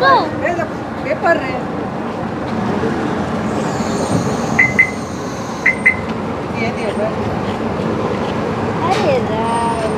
Puro. Paper रे ये दिया था अरे Ram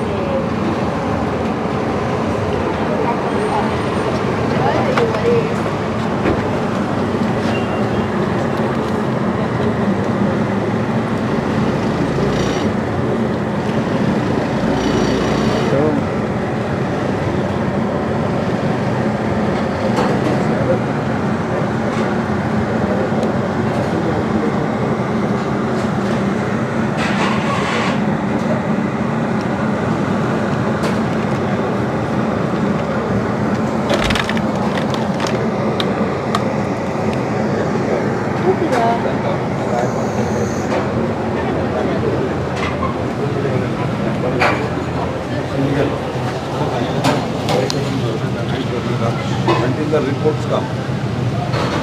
until the reports come.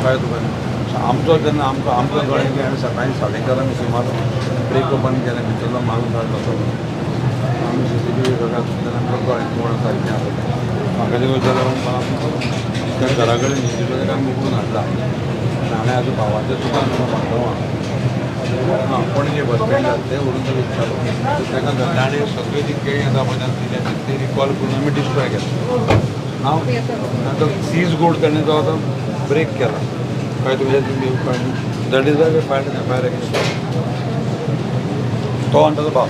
काय तुम्ही आमचं त्यांना आमचं गळे आणि सकाळी 11:30 सुमार ब्रेक ओपन केलं मित्राला माणूस काढला होता आम्ही CCTV सगळ्यात त्यानंतर गळे कोण असायचे मागाची गोष्ट त्या घराकडे निश्चित काम बघून आणला आणि आज भावाच्या दुकान हां पण जे बस स्टँड ते वरून तर विचारलं त्याला घडला आणि सगळे जी काही आता आपण दिल्या ते रिकॉल करून आम्ही डिस्ट्रॉय केलं नाव नंतर सीज गोड करण्याचा होता ब्रेक केला काय तुझ्या that is a fire against तो आणि त्याचा बाप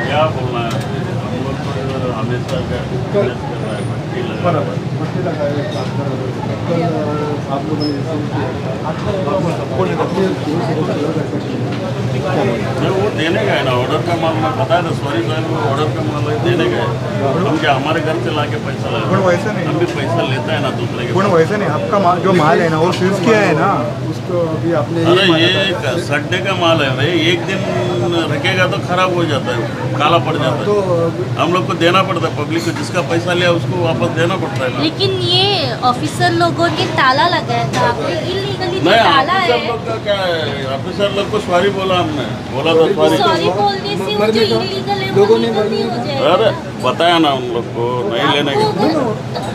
क्या बोलना है हम लोग को इधर हमेशा कर रहा है बराबर मट्टी लगाए आप लोगों ने वो देने का है ना ऑर्डर का माल मैं बताया था सॉरी साहब वो ऑर्डर का माल है देने का है हम क्या हमारे घर से ला के पैसा लाए वैसा नहीं हम भी पैसा लेता है ना दूसरे के वैसा नहीं आपका माल जो माल है ना वो सीज किया है ना उसको अभी आपने अरे ये सड्डे का माल है भाई एक दिन रखेगा तो खराब हो जाता है काला पड़ जाता है हम लोग को देना पड़ता है पब्लिक को जिसका पैसा लिया उसको वापस देना पड़ता है ना लेकिन ये ऑफिसर लोगों ने ताला लगाया था आपने इलीगली जो नहीं ताला ऑफिसर है लोग का क्या है ऑफिसर लोग को सॉरी बोला हमने बोला था सॉरी सॉरी बोलने से वो जो इलीगल है वो लीगल नहीं हो जाएगा अरे बताया ना उन लोग को नहीं लेने आपको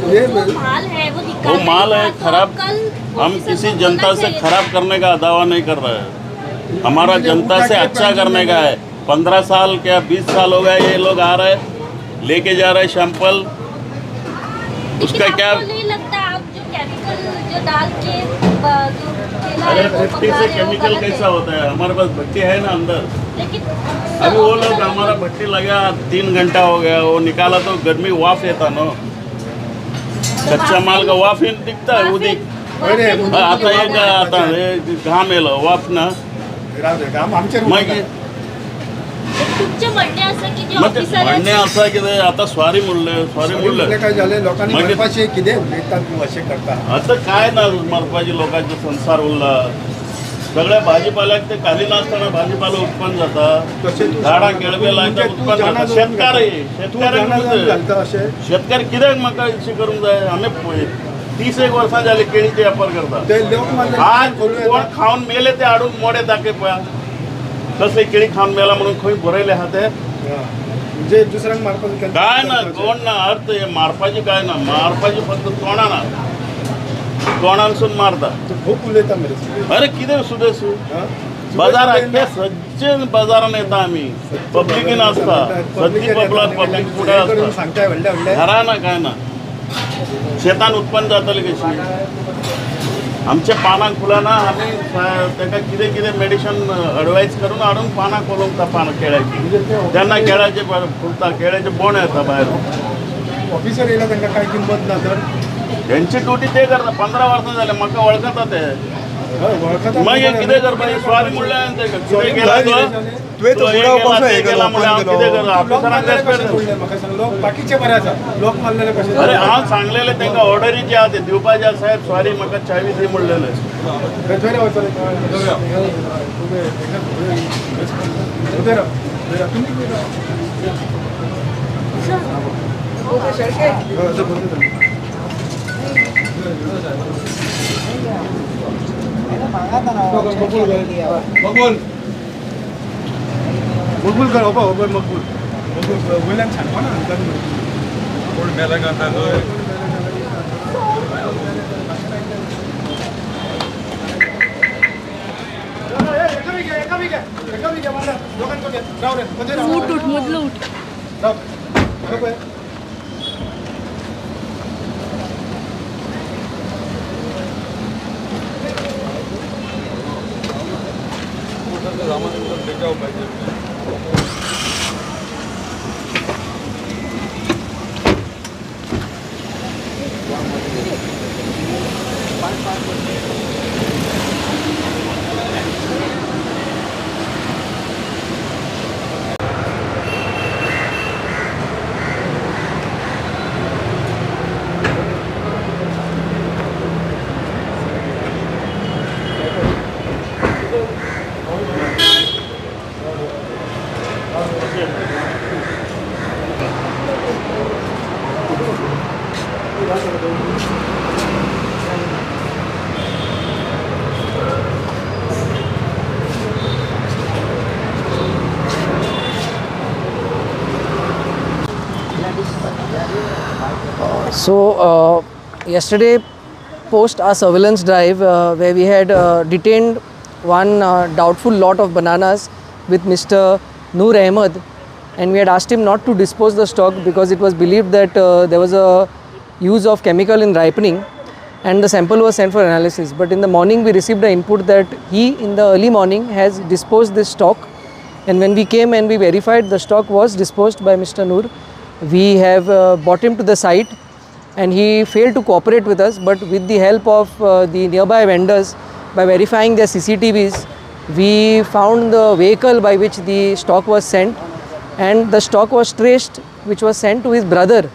के वो माल है वो वो निकालने माल के है बाद तो खराब कल हम ऑफिसर किसी को जनता बोलना से चाहिए खराब करने का दावा नहीं कर रहे हैं हमारा जनता से अच्छा करने का है 15 साल क्या 20 साल हो गए ये लोग आ रहे लेके जा रहे सैंपल उसका लेकिन क्या आपको नहीं लगता आप जो केमिकल जो डाल के जो ठेला अरे है वो भट्टी पका से रहे हो, केमिकल गलत है। कैसा होता है हमारे पास भट्टी है ना अंदर लेकिन अभी वो लोग हमारा भट्टी लगा 3 घंटा हो गया वो निकाला तो गर्मी वाफ येता ना कच्चा माल का वाफ येत दिखता है वो दिख आता हे का आता हे घाम येलं वाफ ना मग तुमचे म्हणणे असं की जे मग ऑफिसर म्हणणे आहे असं की ते आता सॉरी म्हणलं काय झाले लोकांनी म्हणजे- मनपाचे किती देतात असे करता आता काय ना मरपाची लोकांचे संसार उरला सगळ्या भाजीपाल्यात ते खाली नसताना भाजीपाला उत्पन्न जाता झाडा केळवेला उत्पन्न जाता शेतकऱ्यांना असे शेतकरी कित्याक म्हाका अशें करूंक जाय आमी 30 वर्सां जाली केळीचे व्यापार करता ते लोक आज कोण खावन मेले ते हाडून मोडे दाखय पळया कसले केळी खावन मेला म्हणून खंय बरयले आहा ते म्हणजे दुसऱ्यांक मारपाक काय ना कोण ना अर्थ हे मारपाची काय ना मारपाची फक्त तोंडाना तोंडानसून मारता खूप उलयता मरे अरे कितें सुदेसू बाजार अख्खे सज्जे बाजारान येता आमी पब्लिकीन आसता सज्जी पब्लिक फुडें आसता सांगताय व्हडल्या व्हडल्या घरा ना काय ना शेतान उत्पन्न जातली कशी आमच्या पानां फुलांना आमी ताका कितें कितें मेडिसन एडवायज करून हाडून पानां कोलवता पानां केळ्याची तेन्ना केळ्याचे फुलता केळ्याचे बोंड येता भायर ऑफिसर येयला तांकां काय किंमत ना तर त्यांची ड्युटी ते करता 15 वर्सां जाले म्हाका वळखता ते वळखता मग हे कितें करपाची स्वारी म्हणल्यार ते कितें केला तुवें तो फुडाव कसो हे केला म्हणल्यार हांव कितें करता ऑफिसरांक रेस्पेक्ट म्हाका सांगलो बाकीचे बरे आसा लोक मारलेले कशे अरे हांव सांगलेले तांकां ऑर्डरी जी आहा ते दिवपाचे साहेब सॉरी म्हाका चावी दी म्हणलेले थंय वचले मांगा था ना बबूल मकबूल कर मकबूल वयल्यान सांगपा ना कोण मेला काय ना गं? उठ उठ मधलं उठ रामानंद टेकाव पाहिजे. So yesterday, post our surveillance drive, where we had detained one doubtful lot of bananas with Mr. Noor Ahmed, and we had asked him not to dispose the stock because it was believed that there was a use of chemical in ripening, and the sample was sent for analysis. But in the morning, we received the input that he, in the early morning, has disposed this stock, and when we came and we verified, the stock was disposed by Mr. Noor. We have brought him to the site, and he failed to cooperate with us, but with the help of the nearby vendors, by verifying their CCTVs, we found the vehicle by which the stock was sent, and the stock was traced, which was sent to his brother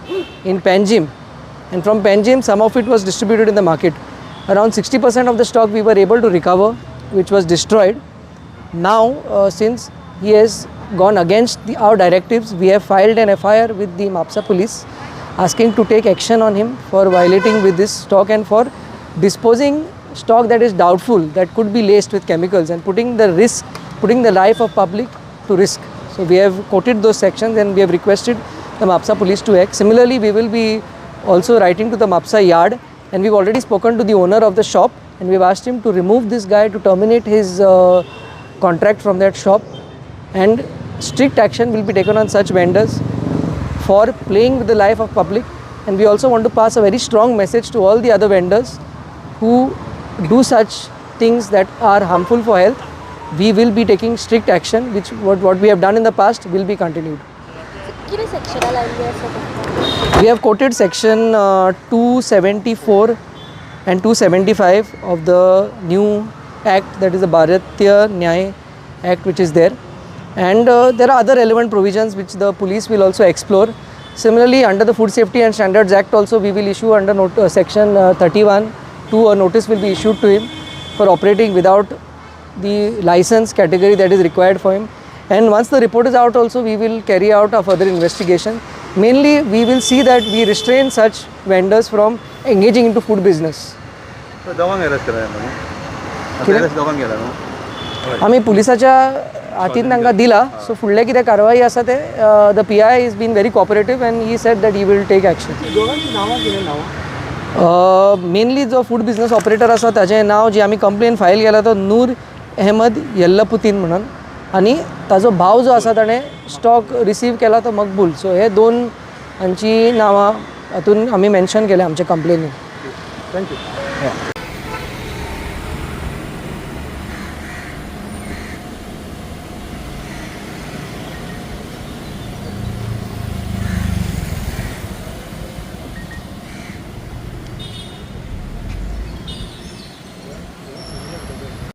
in Panjim, and from Panjim some of it was distributed in the market. Around 60% of the stock we were able to recover, which was destroyed. Now since he has gone against our directives, we have filed an FIR with the Mapsa police, asking to take action on him for violating with this stock and for disposing stock that is doubtful, that could be laced with chemicals, and putting the life of public to risk. So we have quoted those sections, and we have requested the Mapsa police to act. Similarly, we will be also writing to the Mapsa yard, and we've already spoken to the owner of the shop, and we've asked him to remove this guy, to terminate his contract from that shop, and strict action will be taken on such vendors for playing with the life of public. And we also want to pass a very strong message to all the other vendors who do such things that are harmful for health. We will be taking strict action, which what we have done in the past will be continued. किती सेक्शनला लावली असं? We have quoted section 274 and 275 of the new act, that is the Bharatiya Nyay Act, which is there. And there are other relevant provisions which the police will also explore. Similarly, under the Food Safety and Standards Act also, we will issue under section 31 a notice will be issued to him for operating without the license category that is required for him. And once the report is out also, we will carry out a further investigation. Mainly, we will see that we restrain such vendors from engaging into food business. दवांग arrest करायला न्हू? कितें? Arrest दोगांक केला न्हू? आमी पुलिसाच्या हातीन तांकां दिला. सो फुडले कितें कारवाई आसा ते the PI is been very cooperative and he said that he will take action. Mainly जो फूड बिजनस ऑपरेटर आसा ताचें नांव जी आमी कंप्लेन फायल केला तो नूर अहमद येल्लापुतीन म्हणून, आनी ताजो भाव जो आसा ताणें स्टॉक रिसीव केला तो मकबूल. सो हे दोन हांची नांवां हातून आमी मेन्शन केल्या आमच्या कंप्लेनीन. थँक्यू.